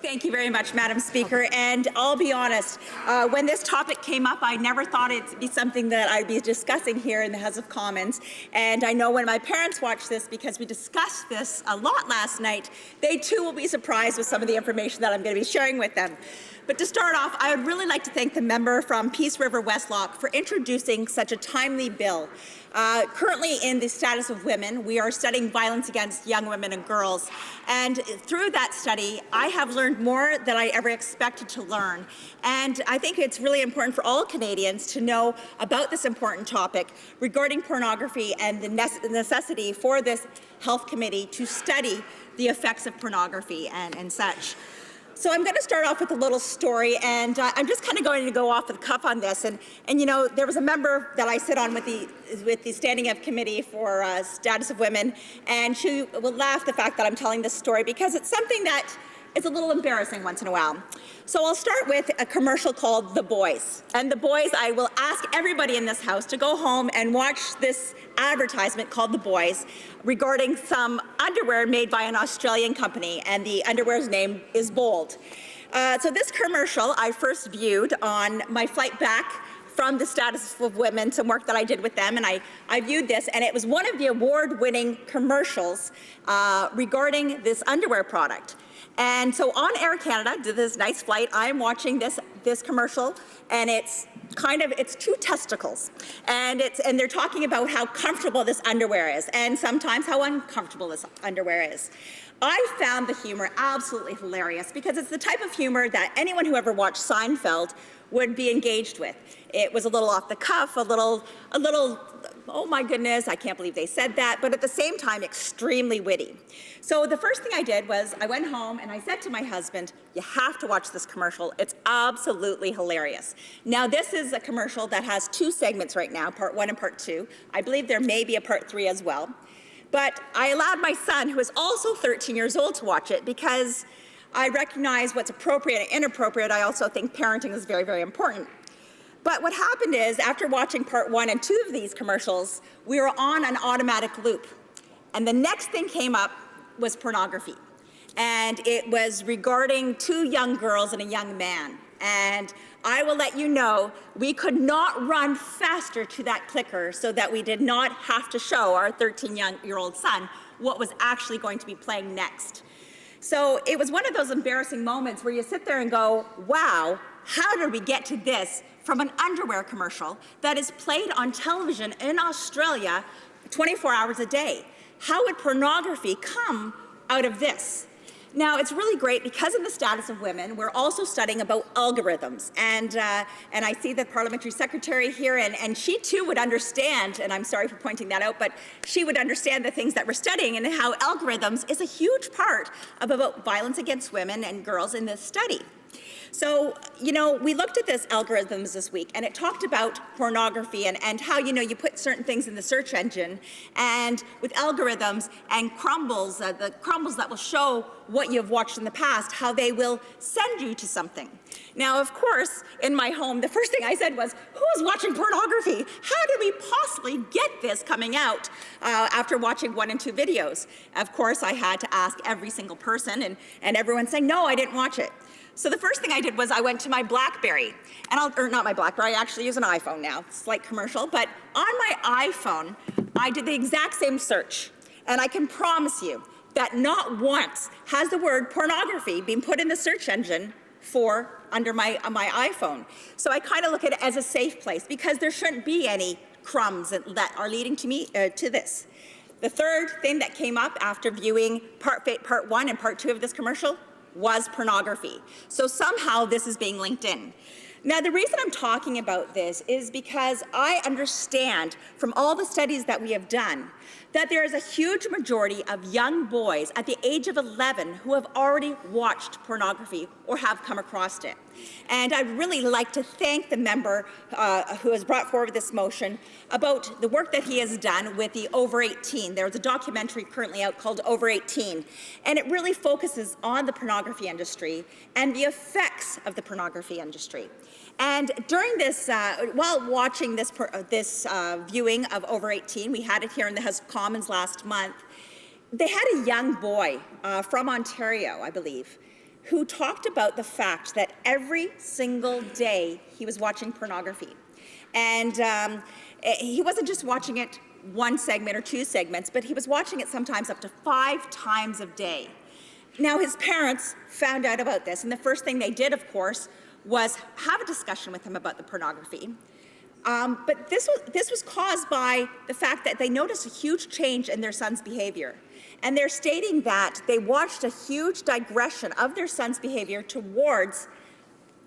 Thank you very much, Madam Speaker. And I'll be honest, when this topic came up, I never thought it'd be something that I'd be discussing here in the House of Commons. And I know when my parents watch this, because we discussed this a lot last night, they too will be surprised with some of the information that I'm going to be sharing with them. But to start off, I would really like to thank the member from Peace River Westlock for introducing such a timely bill. Currently in the status of women, we are studying violence against young women and girls. And through that study, I have learned more than I ever expected to learn. And I think it's really important for all Canadians to know about this important topic regarding pornography and the necessity for this health committee to study the effects of pornography and such. So I'm going to start off with a little story, and I'm just kind of going to go off the cuff on this. And you know, there was a member that I sit on with the Standing Up Committee for Status of Women, and she will laugh at the fact that I'm telling this story because it's something that is a little embarrassing once in a while. So I'll start with a commercial called The Boys. And The Boys, I will ask everybody in this house to go home and watch this advertisement called The Boys regarding some underwear made by an Australian company, and the underwear's name is Bold. So this commercial I first viewed on my flight back from the Status of Women, some work that I did with them, and I viewed this, and it was one of the award-winning commercials regarding this underwear product. And so on Air Canada, did this nice flight, I'm watching this commercial, and it's two testicles, and they're talking about how comfortable this underwear is, and sometimes how uncomfortable this underwear is. I found the humor absolutely hilarious because it's the type of humor that anyone who ever watched Seinfeld would be engaged with. It was a little off the cuff, a little, oh my goodness, I can't believe they said that, but at the same time, extremely witty. So the first thing I did was I went home and I said to my husband, you have to watch this commercial. It's absolutely hilarious. Now, this is a commercial that has two segments right now, part 1 and part 2. I believe there may be a part 3 as well. But I allowed my son, who is also 13 years old, to watch it because I recognize what's appropriate and inappropriate. I also think parenting is very, very important. But what happened is, after watching part 1 and 2 of these commercials, we were on an automatic loop. And the next thing came up was pornography. And it was regarding 2 young girls and a young man. And I will let you know, we could not run faster to that clicker so that we did not have to show our 13-year-old son what was actually going to be playing next. So it was one of those embarrassing moments where you sit there and go, wow, how did we get to this from an underwear commercial that is played on television in Australia 24 hours a day? How would pornography come out of this? Now, it's really great because in the Status of Women, we're also studying about algorithms. And I see the Parliamentary Secretary here, and she too would understand, and I'm sorry for pointing that out, but she would understand the things that we're studying and how algorithms is a huge part of about violence against women and girls in this study. So, you know, we looked at this algorithms this week, and it talked about pornography and how, you know, you put certain things in the search engine, and with algorithms and crumbles, the crumbles that will show what you've watched in the past, how they will send you to something. Now, of course, in my home, the first thing I said was, who's watching pornography? How did we possibly get this coming out after watching 1 and 2 videos? Of course, I had to ask every single person, and everyone saying, no, I didn't watch it. So the first thing I did was I went to my BlackBerry, or not my BlackBerry, I actually use an iPhone now, slight commercial, but on my iPhone, I did the exact same search. And I can promise you that not once has the word pornography been put in the search engine under my iPhone. So I kind of look at it as a safe place because there shouldn't be any crumbs that are leading to this. The third thing that came up after viewing part 1 and part 2 of this commercial was pornography. So somehow this is being linked in. Now, the reason I'm talking about this is because I understand from all the studies that we have done that there is a huge majority of young boys at the age of 11 who have already watched pornography or have come across it. And I'd really like to thank the member who has brought forward this motion about the work that he has done with the over 18. There's a documentary currently out called Over 18, and it really focuses on the pornography industry and the effects of the pornography industry. And during this, while watching this viewing of Over 18, we had it here in the House of Commons last month, they had a young boy from Ontario, I believe, who talked about the fact that every single day he was watching pornography. And he wasn't just watching it one segment or two segments, but he was watching it sometimes up to 5 times a day. Now, his parents found out about this, and the first thing they did, of course, was have a discussion with him about the pornography. But this was caused by the fact that they noticed a huge change in their son's behavior. And they're stating that they watched a huge digression of their son's behavior towards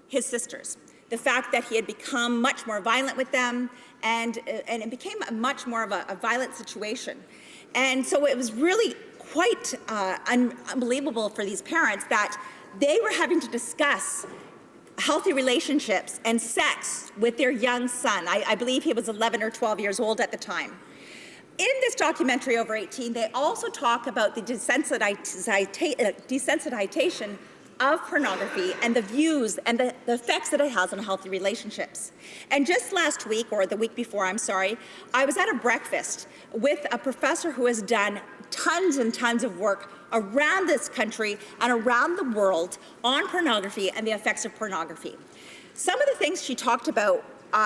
his sisters. The fact that he had become much more violent with them, and it became much more of a violent situation. And so it was really quite unbelievable for these parents that they were having to discuss healthy relationships and sex with their young son. I believe he was 11 or 12 years old at the time. In this documentary, Over 18, they also talk about the desensitization of pornography and the views and the effects that it has on healthy relationships. And just last week, or the week before, I'm sorry, I was at a breakfast with a professor who has done tons and tons of work around this country and around the world on pornography and the effects of pornography. Some of the things she talked about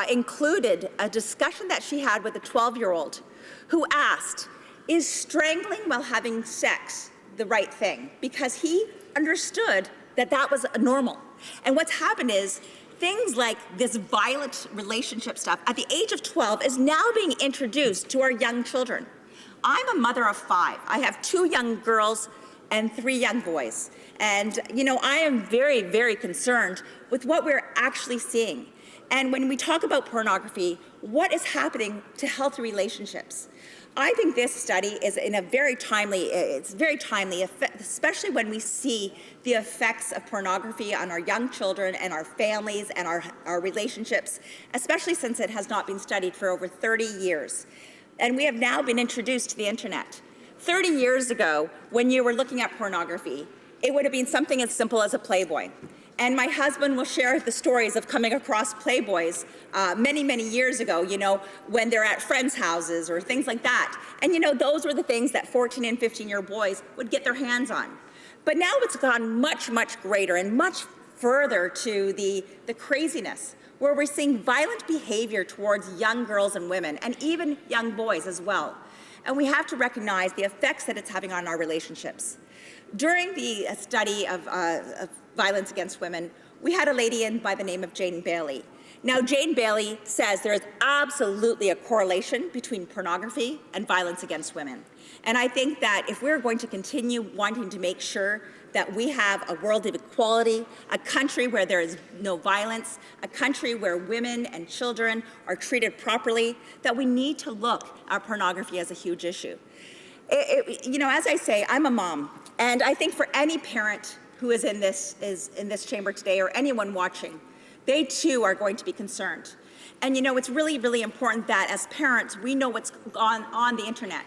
included a discussion that she had with a 12-year-old who asked, is strangling while having sex the right thing? Because he understood that that was normal. And what's happened is things like this violent relationship stuff at the age of 12 is now being introduced to our young children. I'm a mother of 5. I have 2 young girls and 3 young boys. And, you know, I am very, very concerned with what we're actually seeing. And when we talk about pornography, what is happening to healthy relationships? I think this study is very timely, especially when we see the effects of pornography on our young children and our families and our relationships, especially since it has not been studied for over 30 years. And we have now been introduced to the internet. 30 years ago, when you were looking at pornography, it would have been something as simple as a Playboy. And my husband will share the stories of coming across Playboys many, many years ago, you know, when they're at friends' houses or things like that. And, you know, those were the things that 14 and 15-year boys would get their hands on. But now it's gone much, much greater and much further to the craziness, where we're seeing violent behavior towards young girls and women, and even young boys as well. And we have to recognize the effects that it's having on our relationships. During the study of violence against women, we had a lady in by the name of Jane Bailey. Now, Jane Bailey says there is absolutely a correlation between pornography and violence against women. And I think that if we're going to continue wanting to make sure that we have a world of equality, a country where there is no violence, a country where women and children are treated properly, that we need to look at pornography as a huge issue. You know, as I say, I'm a mom, and I think for any parent who is in this chamber today, or anyone watching, they too are going to be concerned. And you know, it's really, really important that as parents, we know what's on the internet.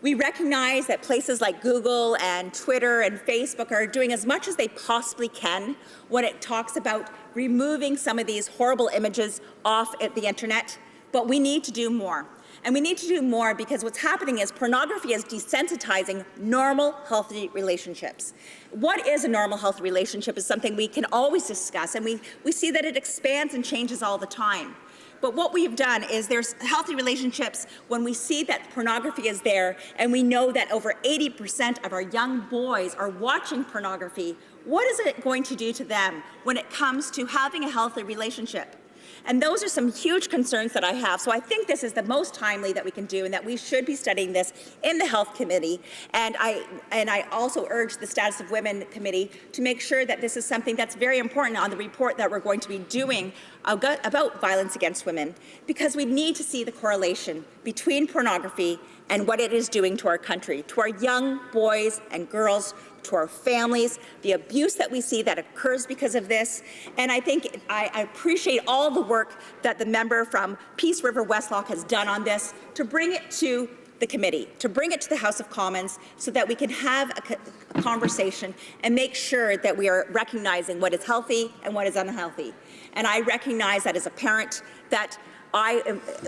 We recognize that places like Google and Twitter and Facebook are doing as much as they possibly can when it talks about removing some of these horrible images off at the internet, but we need to do more. And we need to do more because what's happening is pornography is desensitizing normal, healthy relationships. What is a normal, healthy relationship is something we can always discuss, and we see that it expands and changes all the time. But what we've done is there's healthy relationships when we see that pornography is there, and we know that over 80% of our young boys are watching pornography. What is it going to do to them when it comes to having a healthy relationship? And those are some huge concerns that I have. So I think this is the most timely that we can do, and that we should be studying this in the Health Committee. And I also urge the Status of Women Committee to make sure that this is something that's very important on the report that we're going to be doing about violence against women, because we need to see the correlation between pornography and what it is doing to our country, to our young boys and girls, to our families, the abuse that we see that occurs because of this. And I think I appreciate all the work that the member from Peace River Westlock has done on this to bring it to the committee, to bring it to the House of Commons so that we can have a conversation and make sure that we are recognizing what is healthy and what is unhealthy. And I recognize that as a parent that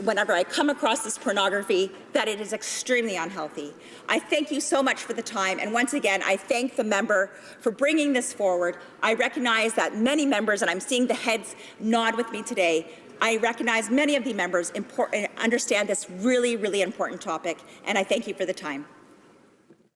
whenever I come across this pornography, that it is extremely unhealthy. I thank you so much for the time, and once again, I thank the member for bringing this forward. I recognize that many members, and I'm seeing the heads nod with me today, I recognize many of the members understand this really, really important topic, and I thank you for the time.